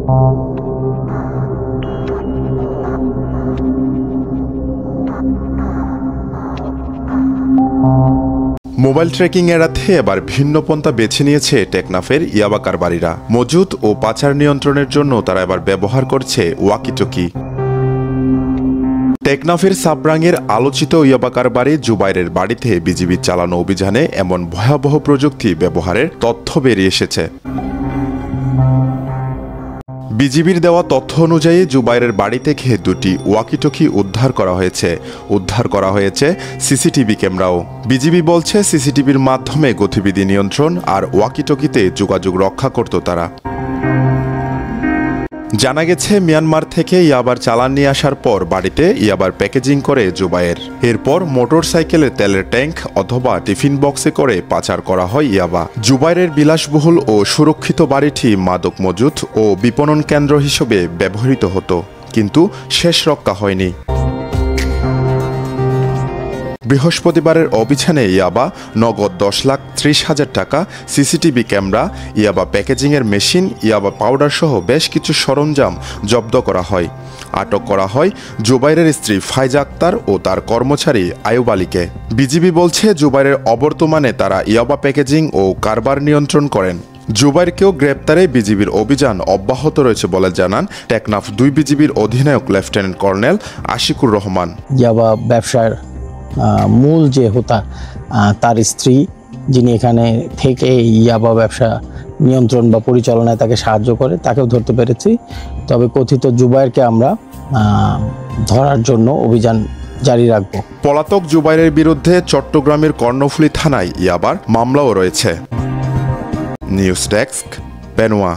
Mobile tracking এড়াতে এবার ভিন্ন পন্থা বেছে নিয়েছে টেকনাফের ইয়াবা কারবারিরা। মজুত ও পাচার নিয়ন্ত্রণের জন্য তারা এবার ব্যবহার করছে ওয়াকিটকি। টেকনাফের সাবরাঙের আলোচিত ইয়াবা কারবারি জুবাইরের বাড়িতে বিজিবির চালানো অভিযানে এমন ভয়াবহ প্রযুক্তি ব্যবহারের তথ্য বেরিয়ে এসেছে। বিজিবির দেওয়া তথ্য অনুযায়ী জুবাইরের বাড়ি থেকে দুটি ওয়াকিটকি উদ্ধার করা হয়েছে সিসিটিভি ক্যামেরাও। বিজিবি বলছে সিসিটিভির মাধ্যমে গতিবিধি নিয়ন্ত্রণ আর ওয়াকিটকিতে যোগাযোগ রক্ষা করত তারা। জানা গেছে মিয়ানমার থেকে ইয়াবার চালান নিয়ে আসার পর বাড়িতে ইয়াবার প্যাকেজিং করে জুবাইর। এরপর মোটরসাইকেলে তেলের ট্যাঙ্ক অথবা টিফিন বক্সে করে পাচার করা হয় ইয়াবা। জুবাইরের বিলাসবহুল ও সুরক্ষিত বাড়িটি মাদক মজুত ও বিপণন কেন্দ্র হিসেবে ব্যবহৃত হতো, কিন্তু শেষ রক্ষা হয়নি। বৃহস্পতিবারের অভিযানে ইয়াবা নগদ 10,30,000 টাকা, সিসিটিভি ক্যামেরা, ইয়াবা প্যাকেজিংয়ের মেশিন, ইয়াবা পাউডার সহ বেশ কিছু সরঞ্জাম জব্দ করা হয়। আটক করা হয় জুবাইরের স্ত্রী ফাইজা আক্তার ও তার কর্মচারী আয়ুব আলীকে। বিজিবি বলছে জুবাইরের অবর্তমানে তারা ইয়াবা প্যাকেজিং ও কারবার নিয়ন্ত্রণ করেন। জুবাইরকেও গ্রেপ্তারে বিজিবির অভিযান অব্যাহত রয়েছে বলে জানান টেকনাফ 2 বিজিবির অধিনায়ক লেফটেন্যান্ট কর্নেল আশিকুর রহমান। ইয়াবা ব্যবসার মূল যে হোতা তার স্ত্রী, যিনি এখানে থেকে ইয়াবা ব্যবসা নিয়ন্ত্রণ বা পরিচালনায় তাকে সাহায্য করে, তাকেও ধরতে পেরেছি। তবে কথিত জুবাইরকে আমরা ধরার জন্য অভিযান জারি রাখব। পলাতক জুবাইরের বিরুদ্ধে চট্টগ্রামের কর্ণফুলী থানায় ইয়াবার মামলাও রয়েছে। News desk, Penowa.